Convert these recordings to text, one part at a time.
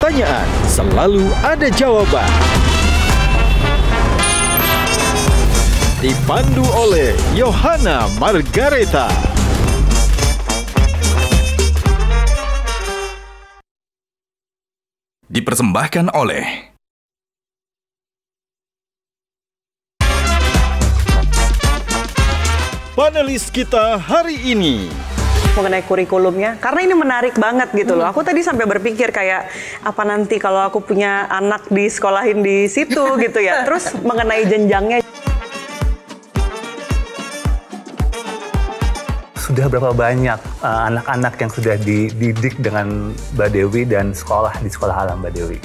pertanyaan, selalu ada jawaban. Dipandu oleh Yohana Margareta. Dipersembahkan oleh panelis kita hari ini. Mengenai kurikulumnya, karena ini menarik banget gitu loh. Aku tadi sampai berpikir kayak, apa nanti kalau aku punya anak disekolahin di situ gitu ya. Terus mengenai jenjangnya. Sudah berapa banyak anak-anak yang sudah dididik dengan Mbak Dewi dan sekolah di Sekolah Alam Mbak Dewi?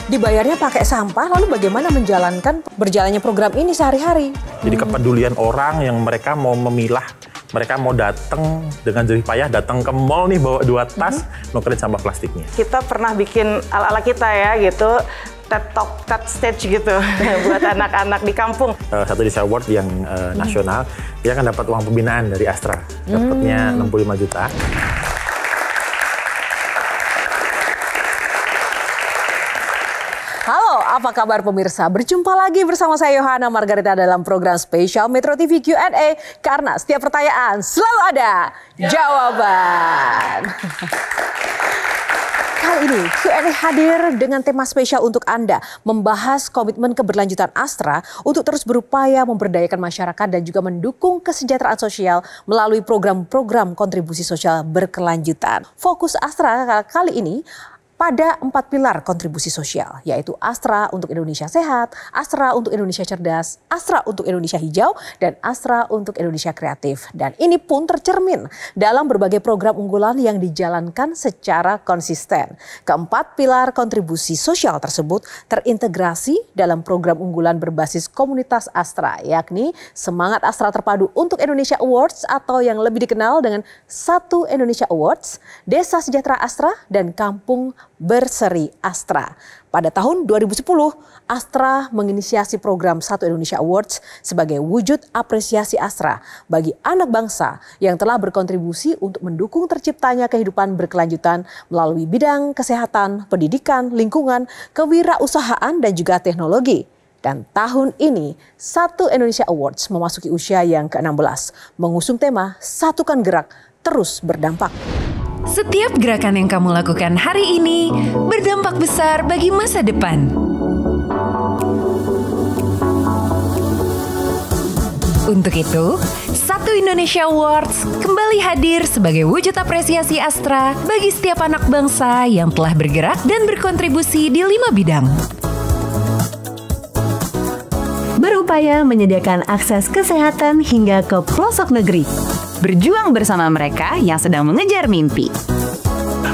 Dibayarnya pakai sampah, lalu bagaimana menjalankan berjalannya program ini sehari-hari? Jadi kepedulian orang yang mereka mau memilah, mereka mau datang dengan jerih payah, datang ke mall nih bawa 2 tas, nukerin sampah plastiknya. Kita pernah bikin ala-ala kita ya gitu, TED Talk, TED Stage gitu buat anak-anak di kampung. Satu Desa Award yang nasional, dia akan dapat uang pembinaan dari Astra, dapatnya 65 juta. Halo, apa kabar pemirsa? Berjumpa lagi bersama saya Yohana Margareta dalam program spesial Metro TV Q&A. Karena setiap pertanyaan selalu ada jawaban. Kali ini Q&A hadir dengan tema spesial untuk Anda. Membahas komitmen keberlanjutan Astra untuk terus berupaya memberdayakan masyarakat dan juga mendukung kesejahteraan sosial melalui program-program kontribusi sosial berkelanjutan. Fokus Astra kali ini pada 4 pilar kontribusi sosial, yaitu Astra untuk Indonesia Sehat, Astra untuk Indonesia Cerdas, Astra untuk Indonesia Hijau, dan Astra untuk Indonesia Kreatif. Dan ini pun tercermin dalam berbagai program unggulan yang dijalankan secara konsisten. Keempat pilar kontribusi sosial tersebut terintegrasi dalam program unggulan berbasis komunitas Astra, yakni Semangat Astra Terpadu untuk Indonesia Awards atau yang lebih dikenal dengan Satu Indonesia Awards, Desa Sejahtera Astra, dan Kampung Berseri Astra. Pada tahun 2010, Astra menginisiasi program Satu Indonesia Awards sebagai wujud apresiasi Astra bagi anak bangsa yang telah berkontribusi untuk mendukung terciptanya kehidupan berkelanjutan melalui bidang kesehatan, pendidikan, lingkungan, kewirausahaan, dan juga teknologi. Dan tahun ini, Satu Indonesia Awards memasuki usia yang ke-16, mengusung tema Satukan Gerak, Terus Berdampak. Setiap gerakan yang kamu lakukan hari ini berdampak besar bagi masa depan. Untuk itu, Satu Indonesia Awards kembali hadir sebagai wujud apresiasi Astra bagi setiap anak bangsa yang telah bergerak dan berkontribusi di 5 bidang. Berupaya menyediakan akses kesehatan hingga ke pelosok negeri. Berjuang bersama mereka yang sedang mengejar mimpi.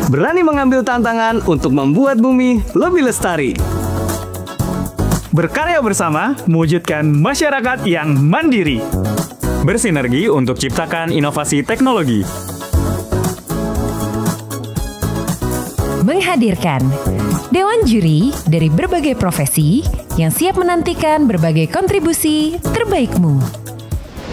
Berani mengambil tantangan untuk membuat bumi lebih lestari. Berkarya bersama mewujudkan masyarakat yang mandiri. Bersinergi untuk ciptakan inovasi teknologi. Menghadirkan Dewan Juri dari berbagai profesi yang siap menantikan berbagai kontribusi terbaikmu.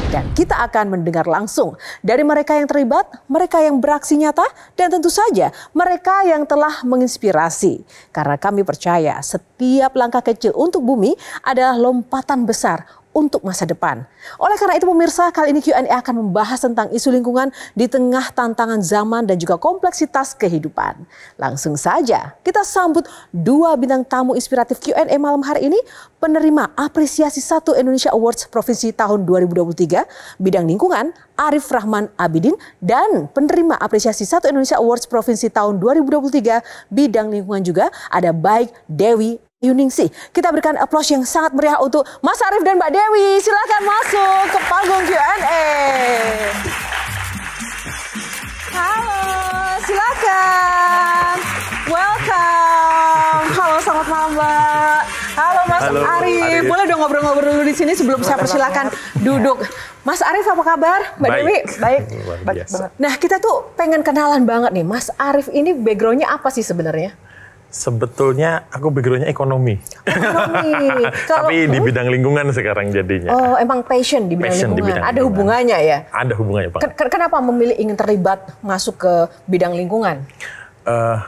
Dan kita akan mendengar langsung dari mereka yang terlibat, mereka yang beraksi nyata, dan tentu saja mereka yang telah menginspirasi. Karena kami percaya setiap langkah kecil untuk bumi adalah lompatan besar untuk masa depan. Oleh karena itu pemirsa, kali ini Q&A akan membahas tentang isu lingkungan di tengah tantangan zaman dan juga kompleksitas kehidupan. Langsung saja kita sambut 2 bintang tamu inspiratif Q&A malam hari ini, penerima apresiasi Satu Indonesia Awards Provinsi tahun 2023 bidang lingkungan Arif Rahman Abidin, dan penerima apresiasi Satu Indonesia Awards Provinsi tahun 2023 bidang lingkungan juga ada Baik Dewi Yuningsih. Kita berikan aplaus yang sangat meriah untuk Mas Arif dan Mbak Dewi. Silakan masuk ke panggung Q&A. Halo, silakan. Welcome. Halo, selamat malam Mbak. Halo Mas Arif. Boleh dong ngobrol-ngobrol dulu di sini sebelum saya persilakan duduk. Mas Arif apa kabar? Mbak Dewi? Baik. Baik banget. Nah, kita tuh pengen kenalan banget nih. Mas Arif ini backgroundnya apa sih sebenarnya? Sebetulnya aku background-nya ekonomi. Ekonomi. Tapi di bidang lingkungan sekarang jadinya. Oh, emang passion di bidang lingkungan. Ada hubungannya ya? Ada hubungannya, Pak. Kenapa memilih ingin terlibat masuk ke bidang lingkungan?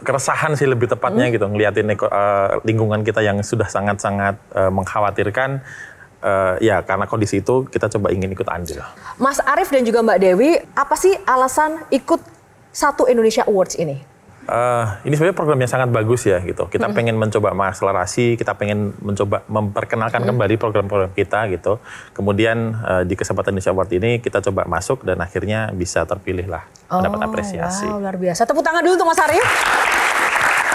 Keresahan sih lebih tepatnya gitu, ngeliatin lingkungan kita yang sudah sangat-sangat mengkhawatirkan. Ya karena kondisi itu kita coba ingin ikut andil. Mas Arief dan juga Mbak Dewi, apa sih alasan ikut Satu Indonesia Awards ini? Ini sebenarnya program yang sangat bagus ya gitu. Kita pengen mencoba mengakselerasi, kita pengen mencoba memperkenalkan kembali program-program kita gitu. Kemudian di kesempatan Indonesia Award ini kita coba masuk dan akhirnya bisa terpilih lah, mendapat apresiasi. Wow, luar biasa. Tepuk tangan dulu untuk Mas Arief.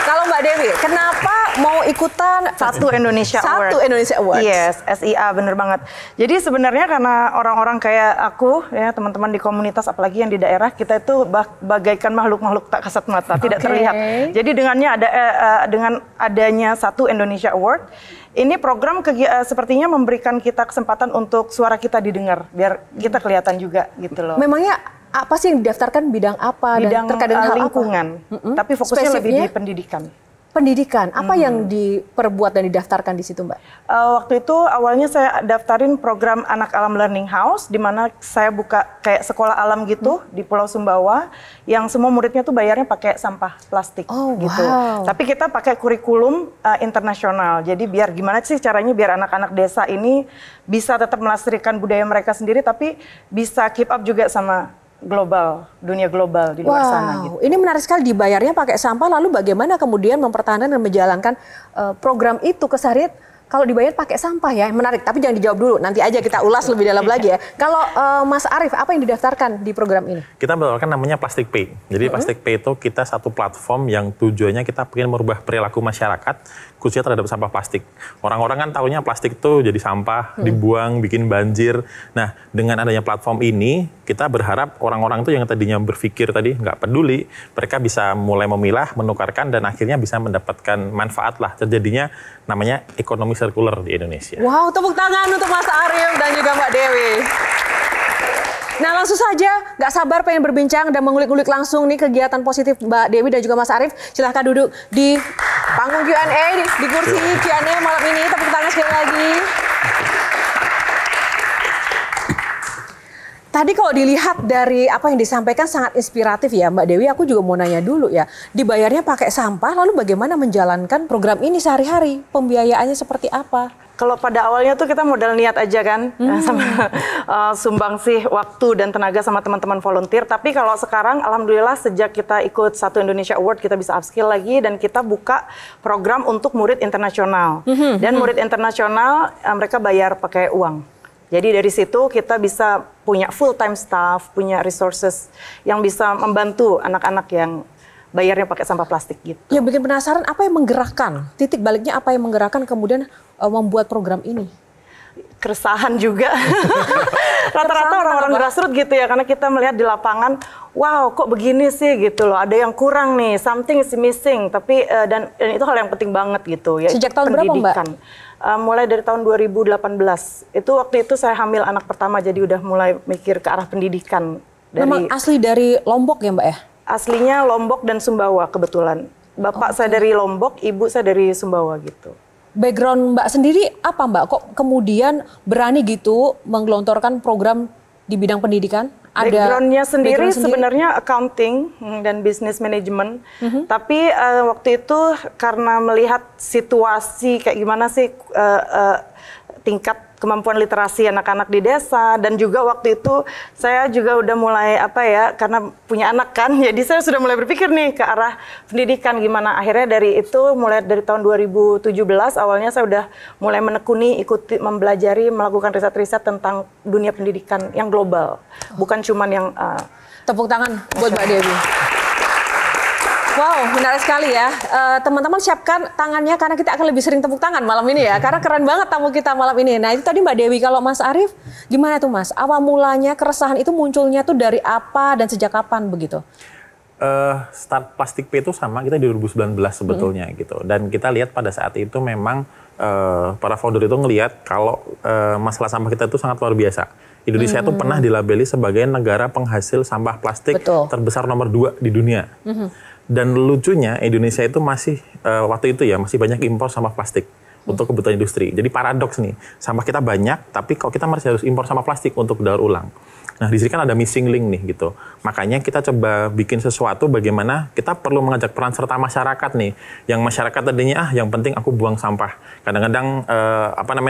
Kalau Mbak Dewi, kenapa mau ikutan Satu Indonesia Award? Satu Indonesia Award. Yes, SIA bener banget. Jadi sebenarnya karena orang-orang kayak aku, ya teman-teman di komunitas, apalagi yang di daerah, kita itu bagaikan makhluk-makhluk tak kasat mata, tidak terlihat. Jadi dengan adanya Satu Indonesia Award, ini program sepertinya memberikan kita kesempatan untuk suara kita didengar, biar kita kelihatan juga gitu loh. Memangnya apa sih yang didaftarkan, bidang apa? Bidang dan terkait dengan hal lingkungan, tapi fokusnya lebih di pendidikan. Pendidikan, apa yang diperbuat dan didaftarkan di situ, Mbak? Waktu itu awalnya saya daftarin program Anak Alam Learning House, di mana saya buka kayak sekolah alam gitu di Pulau Sumbawa, yang semua muridnya tuh bayarnya pakai sampah plastik gitu. Wow. Tapi kita pakai kurikulum internasional, jadi biar gimana sih caranya biar anak-anak desa ini bisa tetap melestarikan budaya mereka sendiri, tapi bisa keep up juga sama global, dunia global di luar sana gitu. Ini menarik sekali, dibayarnya pakai sampah, lalu bagaimana kemudian mempertahankan dan menjalankan program itu keseharian kalau dibayar pakai sampah ya? Menarik, tapi jangan dijawab dulu, nanti aja kita ulas lebih dalam lagi ya. Kalau Mas Arief, apa yang didaftarkan di program ini? Kita menawarkan namanya Plastic Pay. Jadi Plastic Pay itu kita satu platform yang tujuannya kita ingin merubah perilaku masyarakat khususnya terhadap sampah plastik. Orang-orang kan taunya plastik itu jadi sampah, dibuang, bikin banjir. Nah, dengan adanya platform ini, kita berharap orang-orang itu yang tadinya berpikir tadi nggak peduli, mereka bisa mulai memilah, menukarkan, dan akhirnya bisa mendapatkan manfaat lah. Terjadinya namanya ekonomi sirkuler di Indonesia. Wow, tepuk tangan untuk Mas Arief dan juga Mbak Dewi. Nah, langsung saja, nggak sabar pengen berbincang dan mengulik-ulik langsung nih kegiatan positif Mbak Dewi dan juga Mas Arief. Silahkan duduk di panggung Q&A, di kursi Q&A malam ini. Tepuk tangan sekali lagi. Tadi kalau dilihat dari apa yang disampaikan sangat inspiratif ya Mbak Dewi, aku juga mau nanya dulu ya. Dibayarnya pakai sampah, lalu bagaimana menjalankan program ini sehari-hari? Pembiayaannya seperti apa? Kalau pada awalnya tuh kita modal niat aja kan, sama sumbangsih waktu dan tenaga sama teman-teman volunteer. Tapi kalau sekarang, alhamdulillah sejak kita ikut Satu Indonesia Award, kita bisa upskill lagi dan kita buka program untuk murid internasional. Dan murid internasional mereka bayar pakai uang. Jadi dari situ kita bisa punya full-time staff, punya resources yang bisa membantu anak-anak yang bayarnya pakai sampah plastik gitu. Ya, bikin penasaran apa yang menggerakkan, titik baliknya apa yang menggerakkan kemudian membuat program ini? Keresahan juga. Rata-rata orang-orang grassroots gitu ya, karena kita melihat di lapangan, wow kok begini sih gitu loh, ada yang kurang nih, something is missing. Tapi dan itu hal yang penting banget gitu ya. Sejak tahun berapa Mbak? Mulai dari tahun 2018. Itu waktu itu saya hamil anak pertama, jadi udah mulai mikir ke arah pendidikan. Memang asli dari Lombok ya Mbak ya? Aslinya Lombok dan Sumbawa kebetulan. Bapak saya dari Lombok, ibu saya dari Sumbawa gitu. Background Mbak sendiri apa Mbak? Kok kemudian berani gitu menggelontorkan program di bidang pendidikan? Backgroundnya sendiri sebenarnya accounting dan business management. Tapi waktu itu karena melihat situasi kayak gimana sih tingkat kemampuan literasi anak-anak di desa, dan juga waktu itu saya juga udah mulai karena punya anak kan, jadi saya sudah mulai berpikir nih ke arah pendidikan gimana. Akhirnya dari itu mulai dari tahun 2017 awalnya saya udah mulai menekuni, mempelajari, melakukan riset-riset tentang dunia pendidikan yang global, bukan cuman yang tepuk tangan buat Mbak Dewi. Wow, menarik sekali ya. Teman-teman siapkan tangannya karena kita akan lebih sering tepuk tangan malam ini ya. Karena keren banget tamu kita malam ini. Nah itu tadi Mbak Dewi, kalau Mas Arief gimana tuh Mas? Awal mulanya keresahan itu munculnya tuh dari apa dan sejak kapan begitu? Start Plastic Pay itu sama kita di 2019 sebetulnya gitu. Dan kita lihat pada saat itu memang para founder itu ngelihat kalau masalah sampah kita itu sangat luar biasa. Indonesia itu pernah dilabeli sebagai negara penghasil sampah plastik terbesar nomor 2 di dunia. Dan lucunya Indonesia itu masih waktu itu ya masih banyak impor sampah plastik untuk kebutuhan industri. Jadi paradoks nih, sampah kita banyak, tapi kok kita masih harus impor sampah plastik untuk daur ulang. Nah, di sini kan ada missing link nih gitu. Makanya kita coba bikin sesuatu bagaimana kita perlu mengajak peran serta masyarakat nih. Yang masyarakat tadinya yang penting aku buang sampah. Kadang-kadang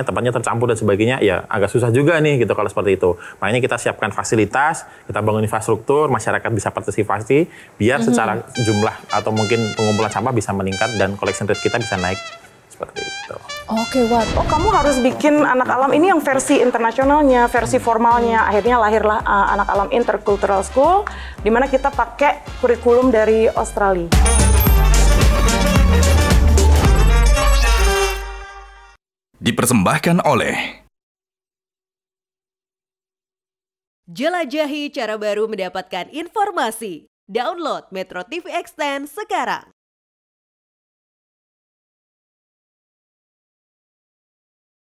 tempatnya tercampur dan sebagainya, ya agak susah juga nih gitu kalau seperti itu. Makanya kita siapkan fasilitas, kita bangun infrastruktur, masyarakat bisa partisipasi biar secara jumlah atau mungkin pengumpulan sampah bisa meningkat dan collection rate kita bisa naik. Seperti itu. Oke, kamu harus bikin Anak Alam ini yang versi internasionalnya, versi formalnya. Akhirnya lahirlah Anak Alam Intercultural School, di mana kita pakai kurikulum dari Australia. Dipersembahkan oleh Jelajahi cara baru mendapatkan informasi. Download Metro TV Extend sekarang.